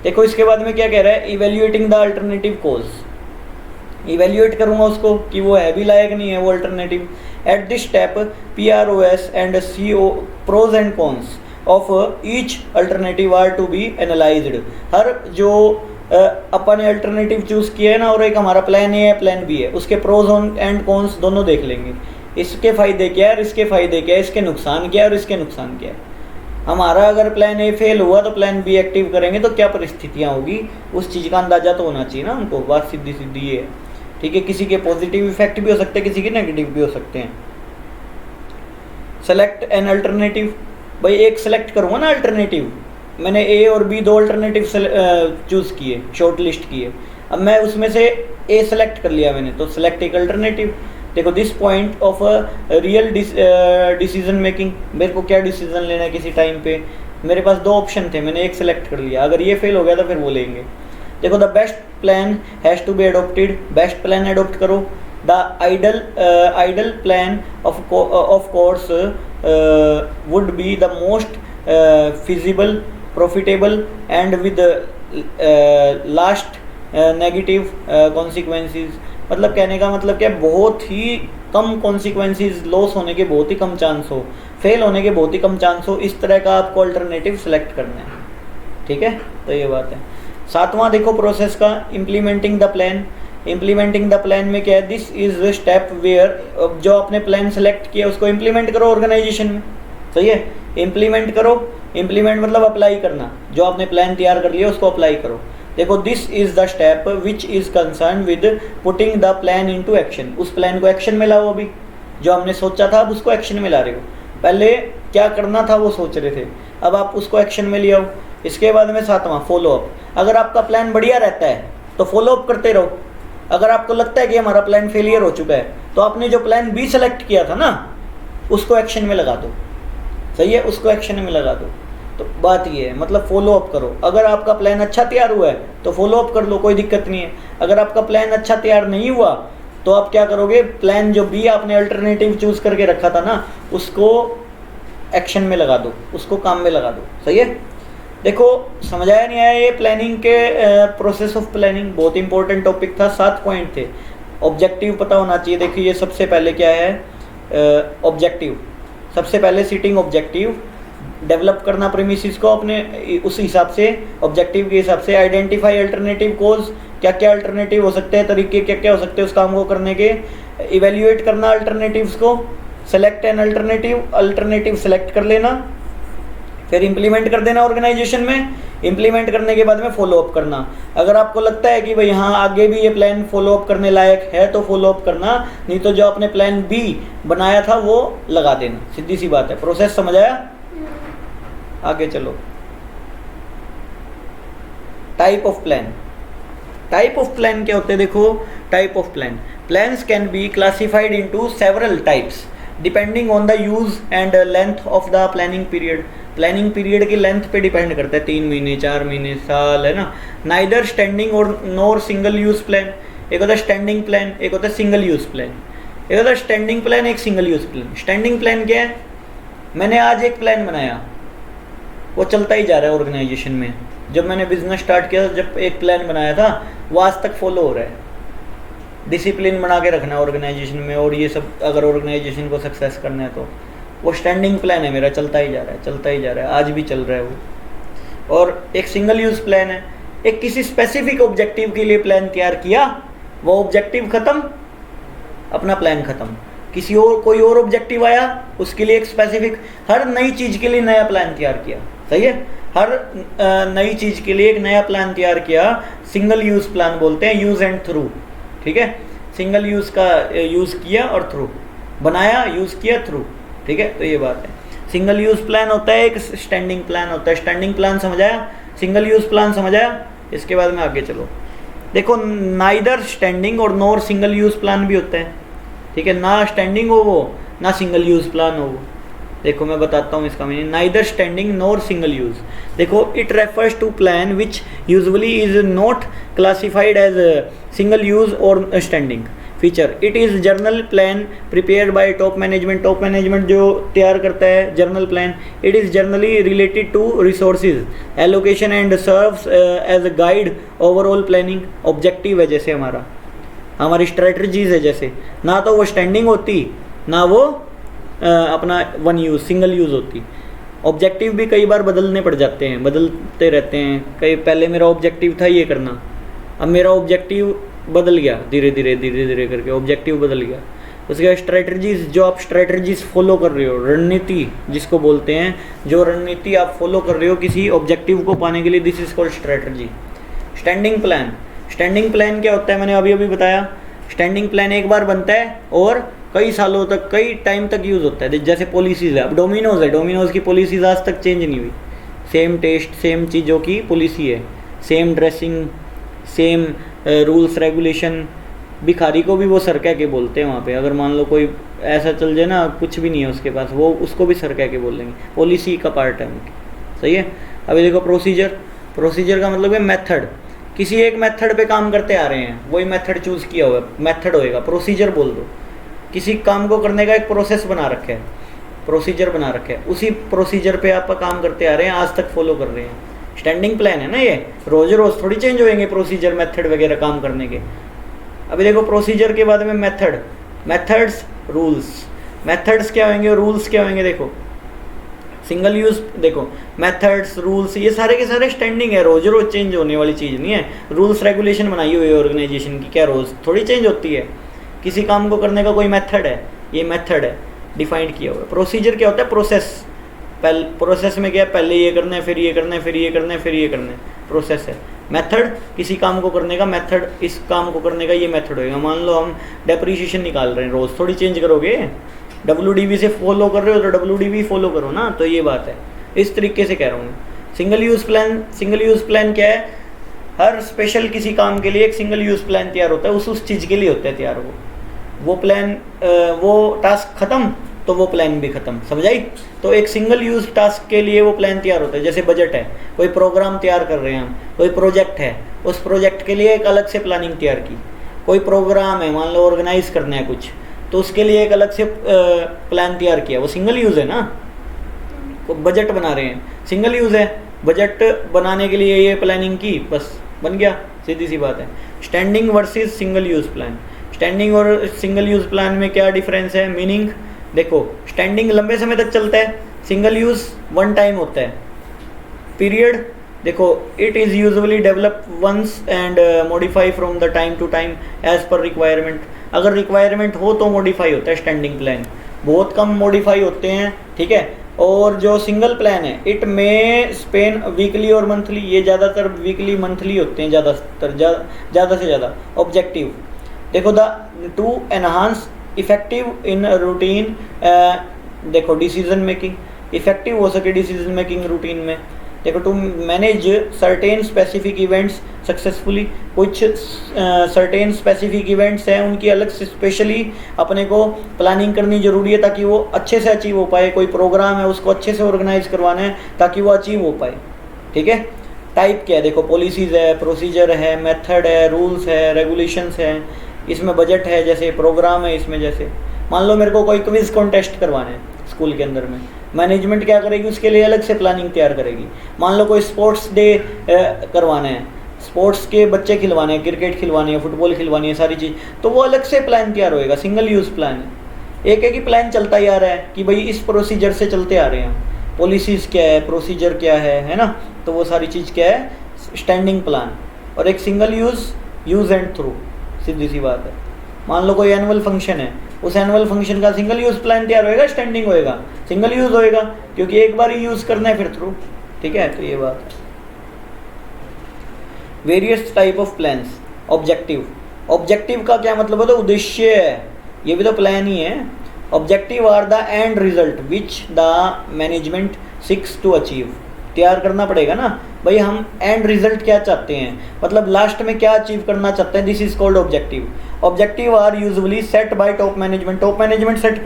देखो इसके बाद में क्या कह रहा है, evaluating the alternative course. Evaluate करूंगा उसको कि वो है भी लायक नहीं है वो alternative. At this step PROS and CO pros and cons of each alternative are to be analysed. हर जो अपन ने अल्टरनेटिव चूज़ किया है ना और एक हमारा प्लान ए है प्लान बी है, उसके प्रोज एंड कॉन्स दोनों देख लेंगे। इसके फ़ायदे क्या है और इसके फ़ायदे क्या है, इसके नुकसान क्या है और इसके नुकसान क्या है। हमारा अगर प्लान ए फेल हुआ तो प्लान बी एक्टिव करेंगे तो क्या परिस्थितियाँ होगी, उस चीज़ का अंदाज़ा तो होना चाहिए ना हमको। बात सीधी सीधी ये है। ठीक है, किसी के पॉजिटिव इफेक्ट भी हो सकते हैं, किसी के नेगेटिव भी हो सकते हैं। सेलेक्ट एन अल्टरनेटिव, भाई एक सेलेक्ट करूँगा ना अल्टरनेटिव, मैंने ए और बी दो अल्टरनेटिव चूज़ किए, शॉर्ट लिस्ट किए। अब मैं उसमें से ए सेलेक्ट कर लिया मैंने, तो सेलेक्ट एक अल्टरनेटिव। देखो this point of real decision making, मेरे को क्या डिसीजन लेना है किसी टाइम पे, मेरे पास दो ऑप्शन थे, मैंने एक सेलेक्ट कर लिया, अगर ये फेल हो गया तो फिर वो लेंगे। देखो the best plan has to be adopted, best plan adopt करो। The ideal plan of course would be the most feasible, profitable and with least negative consequences. मतलब कहने का मतलब क्या, बहुत ही कम कॉन्सिक्वेंसेस, लॉस होने के बहुत ही कम चांस हो, फेल होने के बहुत ही कम चांस हो, इस तरह का आपको अल्टरनेटिव सेलेक्ट करना है। ठीक है, तो ये बात है। 7वां देखो प्रोसेस का, implementing the plan. Implementing the plan में क्या है, दिस इज स्टेप वेयर, जो आपने प्लान सेलेक्ट किया उसको इम्प्लीमेंट करो ऑर्गेनाइजेशन में। सही है, इम्प्लीमेंट करो। इम्प्लीमेंट मतलब अप्लाई करना, जो आपने प्लान तैयार कर लिया उसको अप्लाई करो। देखो this is the step which is concern with putting the plan into action. उस प्लान को एक्शन में लाओ, अभी जो हमने सोचा था अब उसको एक्शन में ला रहे हो। पहले क्या करना था वो सोच रहे थे, अब आप उसको एक्शन में ले आओ। इसके बाद में 7वां फॉलोअप। अगर आपका प्लान बढ़िया रहता है तो फॉलोअप करते रहो। अगर आपको लगता है कि हमारा प्लान फेलियर हो चुका है तो आपने जो प्लान बी सेलेक्ट किया था ना उसको एक्शन में लगा दो। सही है, उसको एक्शन में लगा दो। तो बात ये है, मतलब फॉलोअप करो। अगर आपका प्लान अच्छा तैयार हुआ है तो फॉलोअप कर लो, कोई दिक्कत नहीं है। अगर आपका प्लान अच्छा तैयार नहीं हुआ तो आप क्या करोगे, प्लान जो बी आपने अल्टरनेटिव चूज करके रखा था ना उसको एक्शन में लगा दो, उसको काम में लगा दो। सही है, देखो समझ आया नहीं आया, ये प्लानिंग के प्रोसेस ऑफ प्लानिंग बहुत इंपॉर्टेंट टॉपिक था। 7 पॉइंट थे, ऑब्जेक्टिव पता होना चाहिए। देखिए ये सबसे पहले क्या है, ऑब्जेक्टिव। सबसे पहले सिटिंग ऑब्जेक्टिव डेवलप करना प्रीमिसेस को अपने उस हिसाब से, ऑब्जेक्टिव के हिसाब से। आइडेंटिफाई अल्टरनेटिव कोज, क्या क्या अल्टरनेटिव हो सकते हैं, तरीके क्या क्या हो सकते हैं उस काम को करने के। इवेल्युएट करना अल्टरनेटिव्स को, सेलेक्ट एन अल्टरनेटिव सेलेक्ट कर लेना, फिर इम्प्लीमेंट कर देना ऑर्गेनाइजेशन में। इम्प्लीमेंट करने के बाद में फॉलो अप करना। अगर आपको लगता है कि भाई हाँ आगे भी ये प्लान फॉलो अप करने लायक है तो फॉलो अप करना, नहीं तो जो आपने प्लान बी बनाया था वो लगा देना। सीधी सी बात है। प्रोसेस समझ आया? आगे चलो। Type of plan. Type of plan क्या होते हैं? देखो type of plan, plans can be classified into several types depending on the use and length of the planning period. Planning period की लेंथ पे डिपेंड करता है, 3 महीने, 4 महीने, साल, है ना। नाइदर स्टैंडिंग और नॉर सिंगल यूज प्लान। एक होता है स्टैंडिंग प्लान, एक होता है सिंगल यूज प्लान। एक होता है स्टैंडिंग प्लान, एक single use plan. Standing plan क्या है? मैंने आज एक प्लान बनाया, वो चलता ही जा रहा है ऑर्गेनाइजेशन में। जब मैंने बिजनेस स्टार्ट किया, जब एक प्लान बनाया था वो आज तक फॉलो हो रहा है। डिसिप्लिन बना के रखना है ऑर्गेनाइजेशन में, और ये सब अगर ऑर्गेनाइजेशन को सक्सेस करना है तो वो स्टैंडिंग प्लान है मेरा, चलता ही जा रहा है, चलता ही जा रहा है, आज भी चल रहा है वो। और एक सिंगल यूज प्लान है, एक किसी स्पेसिफिक ऑब्जेक्टिव के लिए प्लान तैयार किया, वो ऑब्जेक्टिव खत्म, अपना प्लान खत्म। किसी और कोई और ऑब्जेक्टिव आया, उसके लिए एक स्पेसिफिक, हर नई चीज़ के लिए नया प्लान तैयार किया। सही है? हर नई चीज़ के लिए एक नया प्लान तैयार किया, सिंगल यूज़ प्लान बोलते हैं, यूज़ एंड थ्रू। ठीक है? सिंगल यूज़ का यूज़ किया और थ्रू, बनाया, यूज़ किया, थ्रू। ठीक है? तो ये बात है। सिंगल यूज़ प्लान होता है, एक स्टैंडिंग प्लान होता है। स्टैंडिंग प्लान समझ आया, सिंगल यूज़ प्लान समझ आया। इसके बाद में आगे चलो। देखो नाइदर स्टैंडिंग और नॉर सिंगल यूज़ प्लान भी होता है। ठीक है? ना स्टैंडिंग हो वो, ना सिंगल यूज़ प्लान हो वो। देखो मैं बताता हूँ इसका meaning. Neither standing nor single use, देखो it refers to plan which usually is not classified as single use और standing feature. It is general plan prepared by top management. Top management जो तैयार करता है general plan. It is generally related to resources allocation and serves as a guide overall planning. Objective है जैसे हमारी स्ट्रेटजीज है जैसे, ना तो वो स्टैंडिंग होती, ना वो अपना वन यूज़ सिंगल यूज़ होती। ऑब्जेक्टिव भी कई बार बदलने पड़ जाते हैं, बदलते रहते हैं। कई पहले मेरा ऑब्जेक्टिव था ये करना, अब मेरा ऑब्जेक्टिव बदल गया, धीरे धीरे करके ऑब्जेक्टिव बदल गया। उसके बाद स्ट्रेटजीज, जो आप स्ट्रेटजीज फॉलो कर रहे हो, रणनीति जिसको बोलते हैं, जो रणनीति आप फॉलो कर रहे हो किसी ऑब्जेक्टिव को पाने के लिए, this is called strategy. Standing plan, standing plan क्या होता है मैंने अभी अभी बताया। स्टैंडिंग प्लान एक बार बनता है और कई सालों तक, कई टाइम तक यूज़ होता है। जैसे पॉलिसीज़ है, अब डोमिनोज़ है, डोमिनोज़ की पॉलिसीज आज तक चेंज नहीं हुई। सेम टेस्ट, सेम चीज़ों की पॉलिसी है, same dressing, same rules regulation. भिखारी को भी वो सर कह के बोलते हैं वहाँ पे। अगर मान लो कोई ऐसा चल जाए ना, कुछ भी नहीं है उसके पास, वो उसको भी सर कह के बोलेंगे, पॉलिसी का पार्ट है उनकी। सही है? अभी देखो प्रोसीजर, प्रोसीजर का मतलब है मेथड। किसी एक मेथड पे काम करते आ रहे हैं, वही मेथड चूज़ किया हुआ है, मेथड होएगा, प्रोसीजर बोल दो। किसी काम को करने का एक प्रोसेस बना रखा है, प्रोसीजर बना रखा है, उसी प्रोसीजर पे आप काम करते आ रहे हैं, आज तक फॉलो कर रहे हैं। स्टैंडिंग प्लान है ना ये, रोज रोज थोड़ी चेंज होएंगे प्रोसीजर, मेथड वगैरह काम करने के। अभी देखो प्रोसीजर के बाद में मेथड, मेथड्स, रूल्स। मेथड्स क्या होंगे, रूल्स क्या होंगे? देखो सिंगल यूज़, देखो मेथड्स, रूल्स, ये सारे के सारे स्टैंडिंग है, रोज रोज चेंज होने वाली चीज़ नहीं है। रूल्स रेगुलेशन बनाई हुई है ऑर्गेनाइजेशन की, क्या रोज थोड़ी चेंज होती है। किसी काम को करने का कोई मेथड है, ये मेथड है डिफाइंड किया हुआ है। प्रोसीजर क्या होता है? प्रोसेस। प्रोसेस में क्या है, पहले ये करना है, फिर ये करना है, फिर ये करना है, फिर ये करना है, प्रोसेस है। मेथड किसी काम को करने का, मेथड इस काम को करने का ये मेथड होगा। मान लो हम डेप्रीशिएशन निकाल रहे हैं, रोज थोड़ी चेंज करोगे। WDV से फॉलो कर रहे हो तो WDV फॉलो करो ना, तो ये बात है। इस तरीके से कह रहा हूँ। Single use plan, single use plan क्या है? हर स्पेशल किसी काम के लिए एक सिंगल यूज़ प्लान तैयार होता है, उस चीज़ के लिए होता है तैयार। वो प्लान, वो टास्क ख़त्म तो वो प्लान भी ख़त्म। समझाई? तो एक सिंगल यूज़ टास्क के लिए वो प्लान तैयार होता है। जैसे बजट है, कोई प्रोग्राम तैयार कर रहे हैं हम, कोई प्रोजेक्ट है, उस प्रोजेक्ट के लिए एक अलग से प्लानिंग तैयार की। कोई प्रोग्राम है, मान लो ऑर्गेनाइज करना है कुछ, तो उसके लिए एक अलग से प्लान तैयार किया, वो सिंगल यूज़ है ना। तो बजट बना रहे हैं, सिंगल यूज़ है, बजट बनाने के लिए ये प्लानिंग की, बस बन गया, सीधी सी बात है। Standing versus single use plan. Standing और सिंगल यूज़ प्लान में क्या डिफरेंस है, मीनिंग देखो, स्टैंडिंग लंबे समय तक चलता है, सिंगल यूज़ वन टाइम होता है। पीरियड देखो, it is usually develop once and modify from the time to time as per requirement. अगर रिक्वायरमेंट हो तो मॉडिफाई होता है स्टैंडिंग प्लान, बहुत कम मॉडिफाई होते हैं, ठीक है। और जो सिंगल प्लान है, इट में स्पेन वीकली और मंथली, ये ज़्यादातर वीकली मंथली होते हैं, ज़्यादा से ज़्यादा। ऑब्जेक्टिव देखो, the to enhance effective in routine, देखो डिसीजन मेकिंग, इफेक्टिव हो सके डिसीजन मेकिंग रूटीन में। देखो, to manage certain specific events successfully, कुछ सर्टेन स्पेसिफिक इवेंट्स हैं, उनकी अलग से स्पेशली अपने को प्लानिंग करनी जरूरी है ताकि वो अच्छे से अचीव हो पाए। कोई प्रोग्राम है उसको अच्छे से ऑर्गेनाइज करवाना है ताकि वो अचीव हो पाए, ठीक है। टाइप क्या है, देखो पॉलिसीज़ है, प्रोसीजर है, मेथड है, रूल्स है, रेगुलेशंस है, इसमें बजट है, जैसे प्रोग्राम है इसमें। जैसे मान लो मेरे को कोई क्विज कॉन्टेस्ट करवाना है स्कूल के अंदर में, मैनेजमेंट क्या करेगी, उसके लिए अलग से प्लानिंग तैयार करेगी। मान लो कोई स्पोर्ट्स डे करवाना है, स्पोर्ट्स के बच्चे खिलवाने हैं, क्रिकेट खिलवानी है, फुटबॉल खिलवानी है, सारी चीज़, तो वो अलग से प्लान तैयार होएगा, सिंगल यूज़ प्लान है। एक ही प्लान चलता ही आ रहा है कि भाई इस प्रोसीजर से चलते आ रहे हैं, पॉलिसीज़ क्या है, प्रोसीजर क्या है ना, तो वो सारी चीज़ क्या है, स्टैंडिंग प्लान। और एक सिंगल यूज़ एंड थ्रू, सीधी सी बात है। मान लो कोई एनुअल फंक्शन है, उस एनुअल फंक्शन का सिंगल यूज़ प्लान तैयार होएगा, स्टैंडिंग होएगा, सिंगल यूज़ होएगा क्योंकि एक बार ही यूज़ करना है, फिर थ्रू, ठीक है। तो ये बात है। Various type of plans. Objective का क्या मतलब है, तो उद्देश्य है, ये भी तो प्लान ही है। Objective are the end result which the management seeks to achieve. तैयार करना पड़ेगा ना भाई, हम एंड रिजल्ट क्या चाहते हैं, मतलब लास्ट में क्या अचीव करना चाहते हैं, this is called objective. Objective are usually set by top management, top management set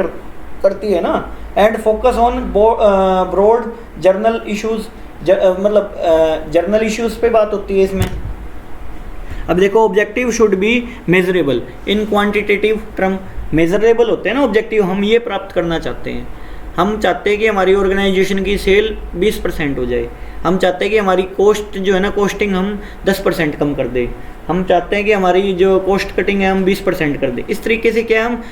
करती है ना। And focus on broad general issues, मतलब जर्नल इश्यूज पे बात होती है इसमें। अब देखो, objective should be measurable in quantitative term. Measurable होते हैं ना ऑब्जेक्टिव, हम ये प्राप्त करना चाहते हैं। हम चाहते हैं कि हमारी ऑर्गेनाइजेशन की सेल 20% हो जाए, हम चाहते हैं कि हमारी कॉस्ट जो है ना, कॉस्टिंग हम 10% कम कर दें, हम चाहते हैं कि हमारी जो कॉस्ट कटिंग है हम 20% कर दें। इस तरीके से क्या हम,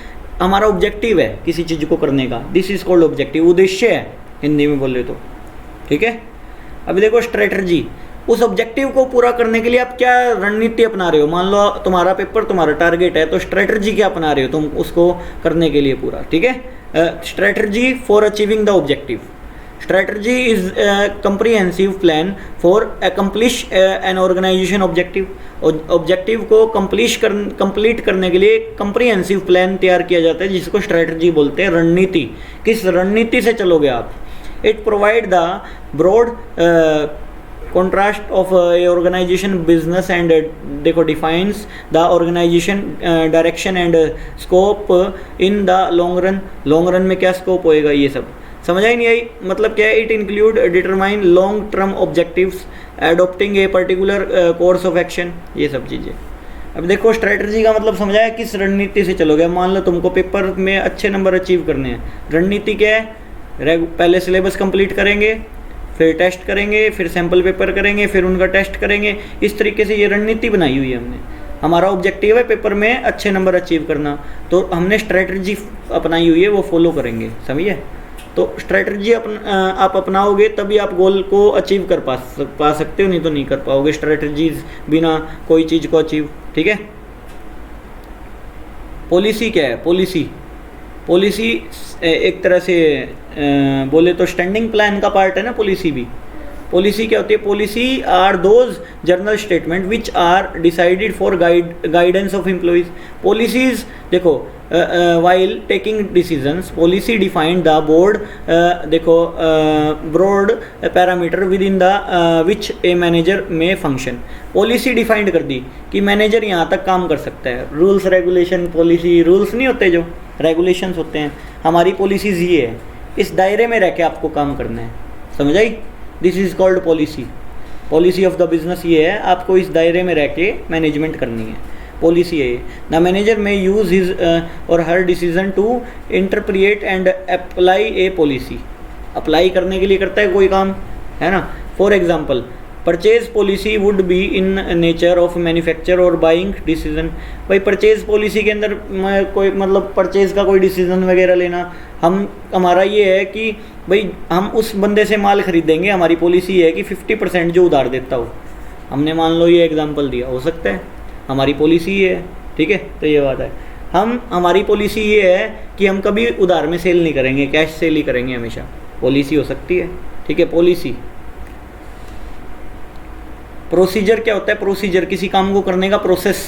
हमारा ऑब्जेक्टिव है किसी चीज़ को करने का, दिस इज कॉल्ड ऑब्जेक्टिव, उद्देश्य है हिंदी में बोले तो, ठीक है। अभी देखो स्ट्रेटजी, उस ऑब्जेक्टिव को पूरा करने के लिए आप क्या रणनीति अपना रहे हो। मान लो तुम्हारा पेपर, तुम्हारा टारगेट है, तो स्ट्रेटजी क्या अपना रहे हो तुम उसको करने के लिए पूरा, ठीक है। Strategy for achieving the objective. Strategy is comprehensive plan for accomplish an organization objective. Objective को कंप्लीट करने के लिए कंप्रीहेंसिव प्लान तैयार किया जाता है, जिसको स्ट्रेटजी बोलते हैं, रणनीति। किस रणनीति से चलोगे आप। It provide the broad contrast of a organization business and देखो defines the organization direction and scope in the long run में क्या scope होएगा, ये सब समझ आई नहीं आई, मतलब क्या है। it include determine long term objectives, adopting a particular course of action, ये सब चीज़ें। अब देखो स्ट्रेटजी का मतलब समझाया, किस रणनीति से चलोगे। मान लो तुमको पेपर में अच्छे नंबर अचीव करने हैं, रणनीति क्या है, पहले सिलेबस कंप्लीट करेंगे, फिर टेस्ट करेंगे, फिर सैम्पल पेपर करेंगे, फिर उनका टेस्ट करेंगे। इस तरीके से ये रणनीति बनाई हुई है हमने। हमारा ऑब्जेक्टिव है पेपर में अच्छे नंबर अचीव करना, तो हमने स्ट्रेटजी अपनाई हुई है, वो फॉलो करेंगे, समझिए। तो स्ट्रेटजी आप अपनाओगे तभी आप गोल को अचीव कर पा सकते हो, नहीं तो नहीं कर पाओगे स्ट्रेटजीज बिना कोई चीज़ को अचीव, ठीक है। पॉलिसी क्या है, पॉलिसी एक तरह से बोले तो स्टैंडिंग प्लान का पार्ट है ना पॉलिसी भी। पॉलिसी क्या होती है, policy are those general statement which are decided for guidance of employees. Policies देखो, while taking decisions, policy defined the board, देखो broad parameter within the which a manager may function. Policy defined कर दी कि मैनेजर यहाँ तक काम कर सकता है। रूल्स रेगुलेशन, पॉलिसी रूल्स नहीं होते, जो रेगुलेशंस होते हैं, हमारी पॉलिसीज़ ये है, इस दायरे में रह के आपको काम करना है, समझ आई। This is called policy of the business, ये है आपको इस दायरे में रह के मैनेजमेंट करनी है, पॉलिसी है। The manager may use his और हर decision to interpret and apply a policy. Apply करने के लिए करता है कोई काम, है ना। For example, purchase policy would be in nature of manufacture और बाइंग डिसीजन। भाई परचेज पॉलिसी के अंदर मैं कोई मतलब परचेज का कोई डिसीजन वगैरह लेना, हमारा ये है कि भाई हम उस बंदे से माल खरीदेंगे, हमारी पॉलिसी है कि 50% जो उधार देता हो। हमने मान लो ये एग्जांपल दिया, हो सकता है हमारी पॉलिसी ये है, ठीक है। तो ये बात है, हमारी पॉलिसी ये है कि हम कभी उधार में सेल नहीं करेंगे, कैश सेल ही करेंगे हमेशा। पॉलिसी हो सकती है, ठीक है। पॉलिसी। प्रोसीजर क्या होता है? प्रोसीजर किसी काम को करने का प्रोसेस।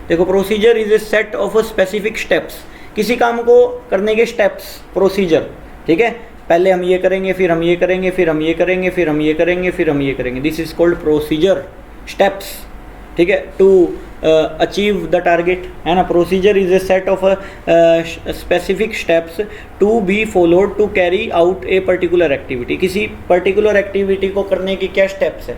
देखो procedure is a set of specific steps, किसी काम को करने के स्टेप्स, प्रोसीजर, ठीक है। पहले हम ये करेंगे, फिर हम ये करेंगे, फिर हम ये करेंगे, फिर हम ये करेंगे, फिर हम ये करेंगे। This is called procedure, steps, ठीक है। टू अचीव द टारगेट, है ना। Procedure is a set of specific steps to be followed to carry out a particular activity. किसी पर्टिकुलर एक्टिविटी को करने की क्या स्टेप्स है,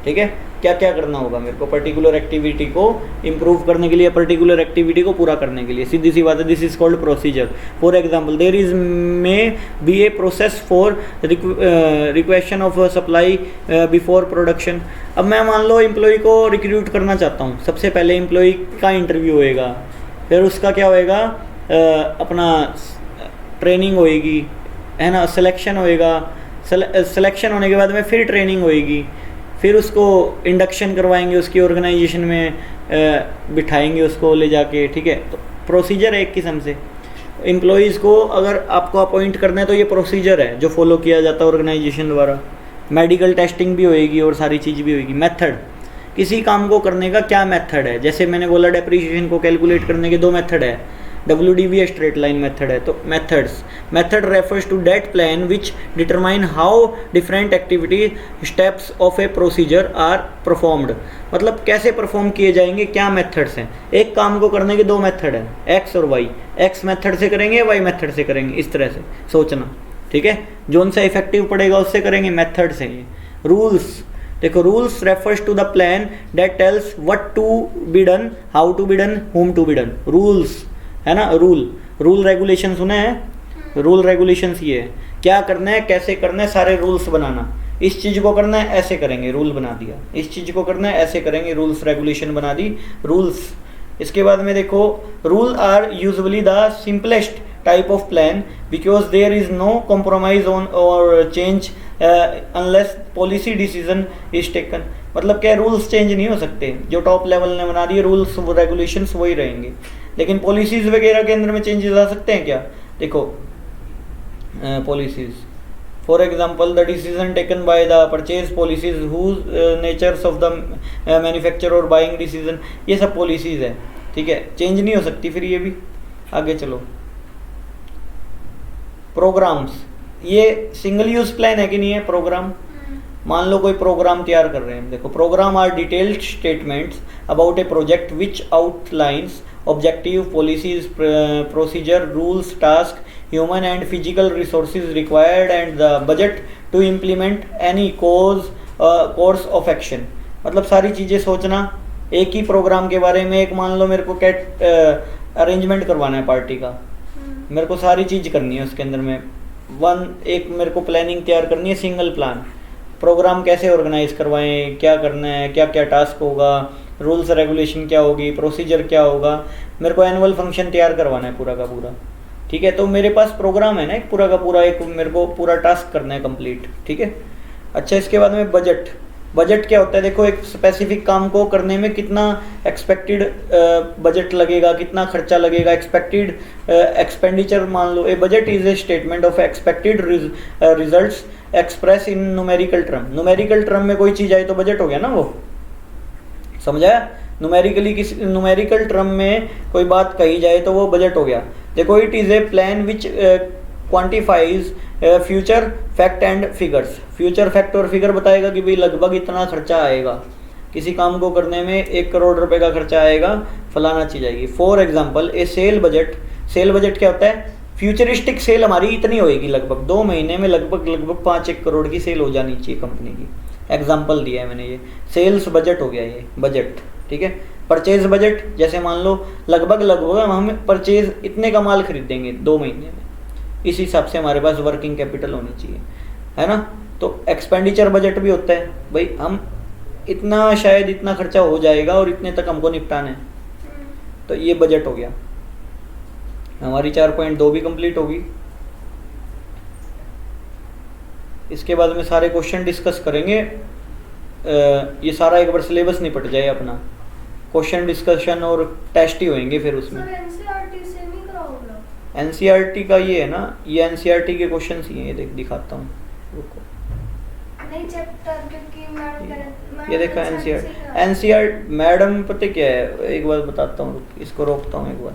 ठीक है। क्या क्या करना होगा मेरे को पर्टिकुलर एक्टिविटी को इम्प्रूव करने के लिए, पर्टिकुलर एक्टिविटी को पूरा करने के लिए, सीधी सी बात है। This is called procedure. For example there is may be a process for requisition of supply before production. अब मैं मान लो एम्प्लॉय को रिक्रूट करना चाहता हूँ, सबसे पहले एम्प्लॉय का इंटरव्यू होएगा, फिर उसका क्या होएगा, अपना ट्रेनिंग होएगी, है ना, सिलेक्शन होएगा। सिलेक्शन होने के बाद में फिर ट्रेनिंग होएगी, फिर उसको इंडक्शन करवाएंगे, उसकी ऑर्गेनाइजेशन में बिठाएंगे उसको ले जाके, ठीक है। तो प्रोसीजर है एक किस्म से। एम्प्लॉयज़ को अगर आपको अपॉइंट करना है तो ये प्रोसीजर है जो फॉलो किया जाता है ऑर्गेनाइजेशन द्वारा। मेडिकल टेस्टिंग भी होएगी और सारी चीज़ भी होएगी। मेथड, किसी काम को करने का क्या मेथड है। जैसे मैंने बोला डेप्रिसिएशन को कैलकुलेट करने के 2 मेथड है, WDV स्ट्रेट लाइन मेथड है। तो methods, method refers to that plan which determine how different activity steps of a procedure are performed. मतलब कैसे परफॉर्म किए जाएंगे, क्या मेथड्स हैं। एक काम को करने के 2 मेथड हैं, एक्स और वाई। एक्स मेथड से करेंगे, वाई मेथड से करेंगे, इस तरह से सोचना, ठीक है। जोन सा इफेक्टिव पड़ेगा उससे करेंगे, मेथड से। ये रूल्स, देखो rules refers to the plan that tells what to be done, how to be done, whom to be done. Rules है ना, रूल रेगुलेशन सुने हैं। रूल रेगुलेशंस ये है, क्या करना है, कैसे करना है, सारे रूल्स बनाना। इस चीज़ को करना है ऐसे करेंगे, रूल बना दिया। इस चीज़ को करना है ऐसे करेंगे, रूल्स रेगुलेशन बना दी, रूल्स। इसके बाद में देखो rule are usually the simplest type of plan because there is no compromise on और change unless policy decision is taken. मतलब क्या, रूल्स चेंज नहीं हो सकते, जो टॉप लेवल ने बना दिए रूल्स रेगुलेशंस वही रहेंगे। लेकिन पॉलिसीज वगैरह के अंदर में चेंजेस आ सकते हैं क्या। देखो policies, for example the decision taken by the purchase policies whose natures of the manufacture और बाइंग डिसीजन, ये सब पॉलिसीज है, ठीक है, चेंज नहीं हो सकती। फिर ये भी आगे चलो, प्रोग्राम्स, ये सिंगल यूज प्लान है कि नहीं है प्रोग्राम। मान लो कोई प्रोग्राम तैयार कर रहे हैं, देखो program are detailed statements about a project which outlines objective, policies, procedure, rules, task, human and physical resources required and the budget to implement any course of action. मतलब सारी चीज़ें सोचना एक ही प्रोग्राम के बारे में। एक मान लो मेरे को कैट अरेंजमेंट करवाना है पार्टी का, मेरे को सारी चीज़ करनी है उसके अंदर में। एक मेरे को प्लानिंग तैयार करनी है, सिंगल प्लान, प्रोग्राम कैसे ऑर्गेनाइज करवाएं, क्या करना है, क्या क्या टास्क होगा, रूल्स रेगुलेशन क्या होगी, प्रोसीजर क्या होगा, मेरे को एनुअल फंक्शन तैयार करवाना है पूरा का पूरा, ठीक है। तो मेरे पास प्रोग्राम है ना एक पूरा का पूरा, एक मेरे को पूरा टास्क करना है कंप्लीट, ठीक है। अच्छा, इसके बाद में बजट। बजट क्या होता है, देखो एक स्पेसिफिक काम को करने में कितना एक्सपेक्टेड बजट लगेगा, कितना खर्चा लगेगा, एक्सपेक्टेड एक्सपेंडिचर। मान लो a budget is a statement of expected results express in numerical term. Numerical term में कोई चीज़ आई तो बजट हो गया ना, वो समझाया। न्यूमेरिकल टर्म में कोई बात कही जाए तो वो बजट हो गया। देखो it is a plan which quantifies future fact and figures. Future fact और फिगर बताएगा कि भाई लगभग इतना खर्चा आएगा, किसी काम को करने में 1 करोड़ रुपए का खर्चा आएगा, फलाना चीज़ आएगी। For example A cell budget. Cell budget क्या होता है, फ्यूचरिस्टिक सेल हमारी इतनी होएगी, लगभग 2 महीने में लगभग 5-1 करोड़ की सेल हो जानी चाहिए कंपनी की। एग्जाम्पल दिया है मैंने, ये सेल्स बजट हो गया, ये बजट, ठीक है। परचेज बजट, जैसे मान लो लगभग हम परचेज इतने का माल खरीदेंगे 2 महीने में, इस हिसाब से हमारे पास वर्किंग कैपिटल होनी चाहिए, है ना। तो एक्सपेंडिचर बजट भी होता है भाई, हम इतना शायद इतना खर्चा हो जाएगा और इतने तक हमको निपटाना है, तो ये बजट हो गया। हमारी 4.2 भी कंप्लीट होगी। इसके बाद में सारे क्वेश्चन डिस्कस करेंगे। ये सारा एक बार सिलेबस निपट जाए अपना, क्वेश्चन डिस्कशन और टेस्ट ही होंगे फिर उसमें। एनसीईआरटी का ये है ना, ये एनसीईआरटी के क्वेश्चन ही हैं, ये दिखाता हूँ, रुको। नहीं चैप्टर क्योंकि मैडम ये देखा एनसीईआरटी मैडम पता क्या है, एक बार बताता हूँ, इसको रोकता हूँ एक बार।